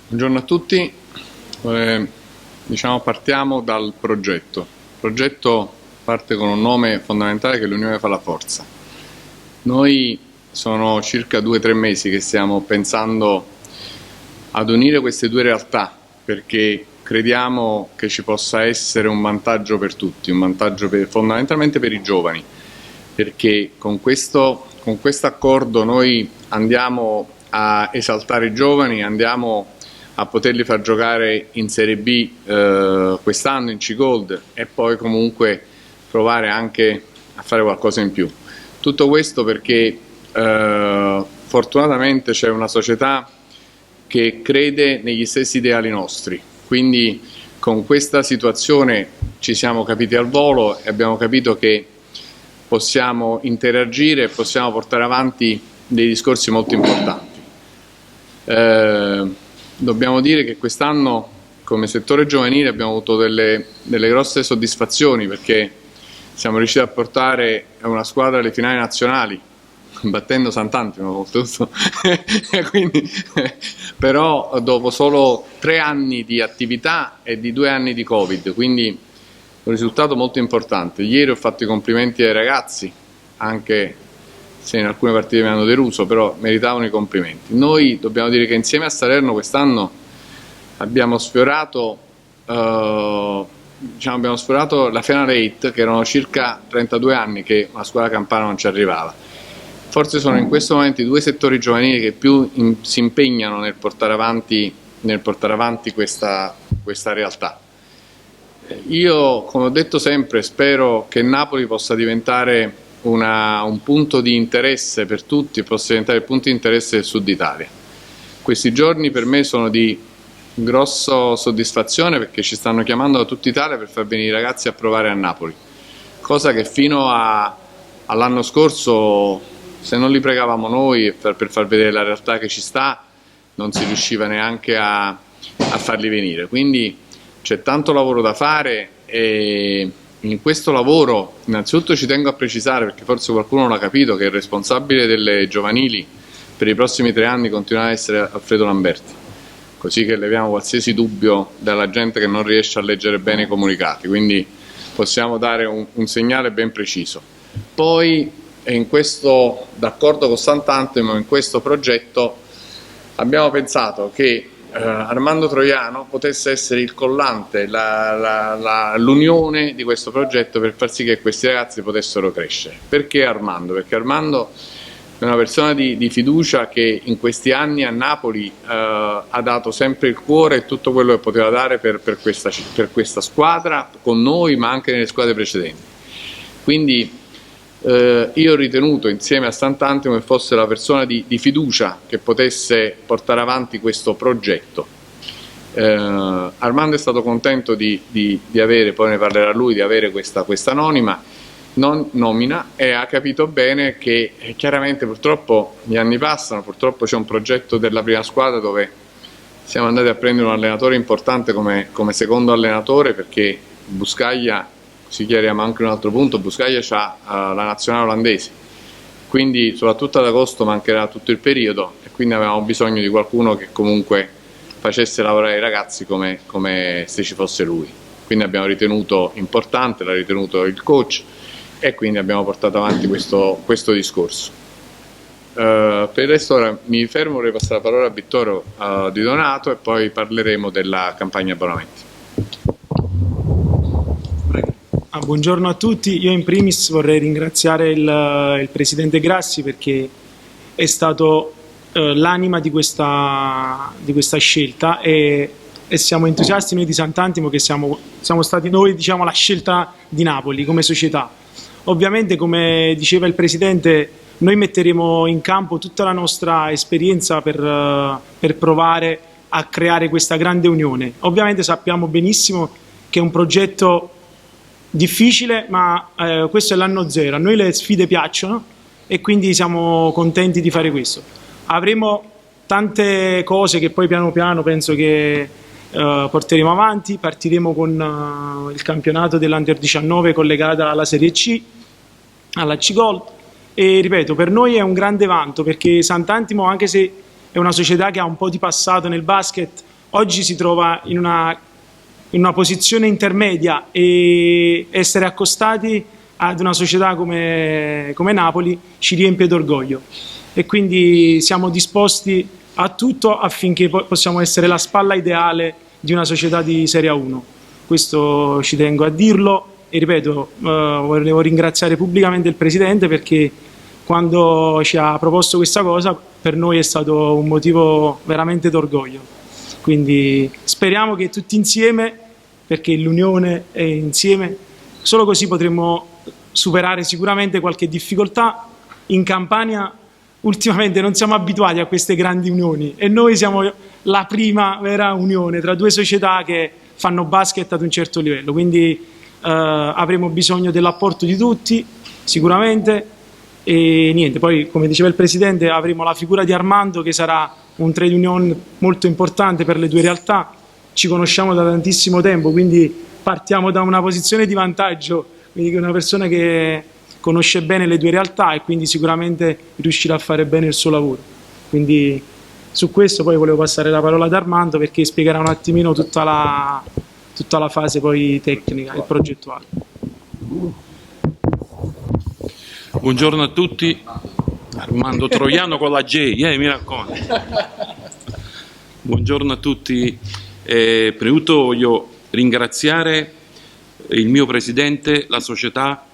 Buongiorno a tutti. Partiamo dal progetto. Il progetto parte con un nome fondamentale, che è l'unione fa la forza. Noi sono circa 2 o 3 mesi che stiamo pensando ad unire queste due realtà, perché crediamo che ci possa essere un vantaggio per tutti, un vantaggio fondamentalmente per i giovani, perché con questo accordo noi andiamo a esaltare i giovani, andiamo a poterli far giocare in Serie B quest'anno in C-Gold e poi comunque provare anche a fare qualcosa in più. Tutto questo perché fortunatamente c'è una società che crede negli stessi ideali nostri, quindi con questa situazione ci siamo capiti al volo e abbiamo capito che possiamo interagire e possiamo portare avanti dei discorsi molto importanti. Dobbiamo dire che quest'anno come settore giovanile abbiamo avuto delle grosse soddisfazioni, perché siamo riusciti a portare una squadra alle finali nazionali battendo Sant'Antimo oltretutto però dopo solo 3 anni di attività e di 2 anni di Covid, quindi un risultato molto importante. Ieri ho fatto i complimenti ai ragazzi, anche se in alcune partite mi hanno deluso, però meritavano i complimenti. Noi dobbiamo dire che insieme a Salerno quest'anno abbiamo sfiorato la Final 8, che erano circa 32 anni che una squadra campana non ci arrivava. Forse sono in questo momento i 2 settori giovanili che più si impegnano nel portare avanti questa realtà. Io, come ho detto sempre, spero che Napoli possa diventare un punto di interesse per tutti, possa diventare il punto di interesse del Sud Italia. Questi giorni per me sono di grossa soddisfazione, perché ci stanno chiamando da tutta Italia per far venire i ragazzi a provare a Napoli, cosa che fino all'anno scorso, se non li pregavamo noi per far vedere la realtà che ci sta, non si riusciva neanche a farli venire. Quindi c'è tanto lavoro da fare e in questo lavoro innanzitutto ci tengo a precisare, perché forse qualcuno non ha capito, che il responsabile delle giovanili per i prossimi 3 anni continuerà a essere Alfredo Lamberti, così che leviamo qualsiasi dubbio dalla gente che non riesce a leggere bene i comunicati, quindi possiamo dare un segnale ben preciso. Poi d'accordo con Sant'Antimo, in questo progetto abbiamo pensato che Armando Troiano potesse essere il collante, l'unione di questo progetto, per far sì che questi ragazzi potessero crescere. Perché Armando? Perché Armando è una persona di fiducia, che in questi anni a Napoli ha dato sempre il cuore e tutto quello che poteva dare per questa squadra, con noi ma anche nelle squadre precedenti. Quindi io ho ritenuto, insieme a Sant'Antimo, che fosse la persona di fiducia che potesse portare avanti questo progetto. Armando è stato contento di avere, poi ne parlerà lui, di avere questa nomina, e ha capito bene che chiaramente purtroppo gli anni passano, purtroppo c'è un progetto della prima squadra dove siamo andati a prendere un allenatore importante come secondo allenatore, perché Buscaglia, si chiariamo anche un altro punto, Buscaglia ha la nazionale olandese, quindi soprattutto ad agosto mancherà tutto il periodo, e quindi avevamo bisogno di qualcuno che comunque facesse lavorare i ragazzi come se ci fosse lui. Quindi abbiamo ritenuto importante, l'ha ritenuto il coach, e quindi abbiamo portato avanti questo discorso. Per il resto ora mi fermo, vorrei passare la parola a Vittorio Di Donato e poi parleremo della campagna abbonamenti. Buongiorno a tutti, io in primis vorrei ringraziare il Presidente Grassi, perché è stato l'anima di questa scelta, e siamo entusiasti noi di Sant'Antimo, che siamo stati noi, diciamo, la scelta di Napoli come società. Ovviamente, come diceva il Presidente, noi metteremo in campo tutta la nostra esperienza per provare a creare questa grande unione. Ovviamente sappiamo benissimo che è un progetto difficile, ma questo è l'anno zero, a noi le sfide piacciono e quindi siamo contenti di fare questo. Avremo tante cose che poi piano piano penso che porteremo avanti. Partiremo con il campionato dell'Under 19 collegata alla Serie C, alla C-Gold, e ripeto, per noi è un grande vanto, perché Sant'Antimo, anche se è una società che ha un po' di passato nel basket, oggi si trova in una posizione intermedia, e essere accostati ad una società come Napoli ci riempie d'orgoglio, e quindi siamo disposti a tutto affinché possiamo essere la spalla ideale di una società di Serie 1. Questo ci tengo a dirlo, e ripeto, volevo ringraziare pubblicamente il Presidente, perché quando ci ha proposto questa cosa per noi è stato un motivo veramente d'orgoglio. Quindi speriamo che tutti insieme, perché l'unione è insieme, solo così potremo superare sicuramente qualche difficoltà. In Campania ultimamente non siamo abituati a queste grandi unioni, e noi siamo la prima vera unione tra due società che fanno basket ad un certo livello, quindi avremo bisogno dell'apporto di tutti sicuramente. E niente, poi come diceva il Presidente, avremo la figura di Armando, che sarà un trade union molto importante per le due realtà. Ci conosciamo da tantissimo tempo, quindi partiamo da una posizione di vantaggio, quindi una persona che conosce bene le due realtà, e quindi sicuramente riuscirà a fare bene il suo lavoro. Quindi su questo poi volevo passare la parola ad Armando, perché spiegherà un attimino tutta la fase poi tecnica e progettuale. Buongiorno a tutti, Armando Troiano con la J, mi raccomando. Buongiorno a tutti, prima di tutto voglio ringraziare il mio Presidente, la società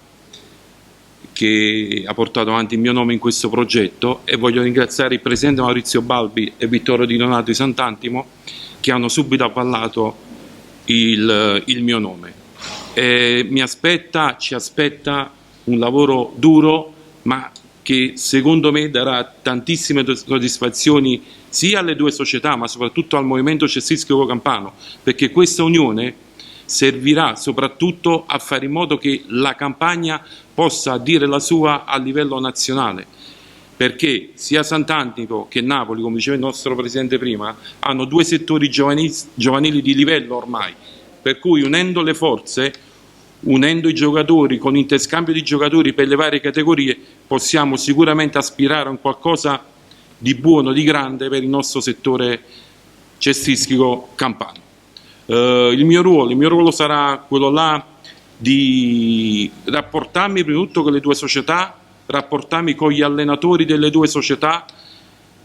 che ha portato avanti il mio nome in questo progetto, e voglio ringraziare il Presidente Maurizio Balbi e Vittorio Di Donato di Sant'Antimo, che hanno subito avvallato il mio nome. Ci aspetta un lavoro duro, ma che secondo me darà tantissime soddisfazioni sia alle due società, ma soprattutto al movimento cestistico campano, perché questa unione servirà soprattutto a fare in modo che la Campania possa dire la sua a livello nazionale, perché sia Sant'Antimo che Napoli, come diceva il nostro Presidente prima, hanno due settori giovanili di livello ormai, per cui unendo le forze, unendo i giocatori, con interscambio di giocatori per le varie categorie, possiamo sicuramente aspirare a un qualcosa di buono, di grande per il nostro settore cestistico campano. Il mio ruolo sarà quello là di rapportarmi prima di tutto con le due società, rapportarmi con gli allenatori delle due società,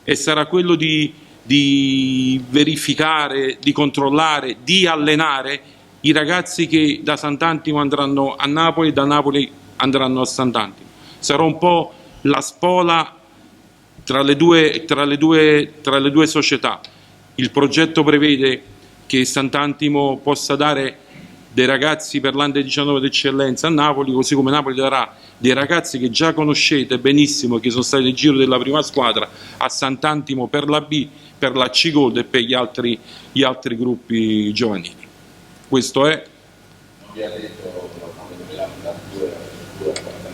e sarà quello di verificare, di controllare, di allenare i ragazzi che da Sant'Antimo andranno a Napoli e da Napoli andranno a Sant'Antimo. Sarò un po' la spola tra le due società. Il progetto prevede che Sant'Antimo possa dare dei ragazzi per l'Under 19 d'eccellenza a Napoli, così come Napoli darà dei ragazzi che già conoscete benissimo, che sono stati nel giro della prima squadra, a Sant'Antimo per la B, per la C Gold e per gli altri gruppi giovanili. Questo è. Non vi ha detto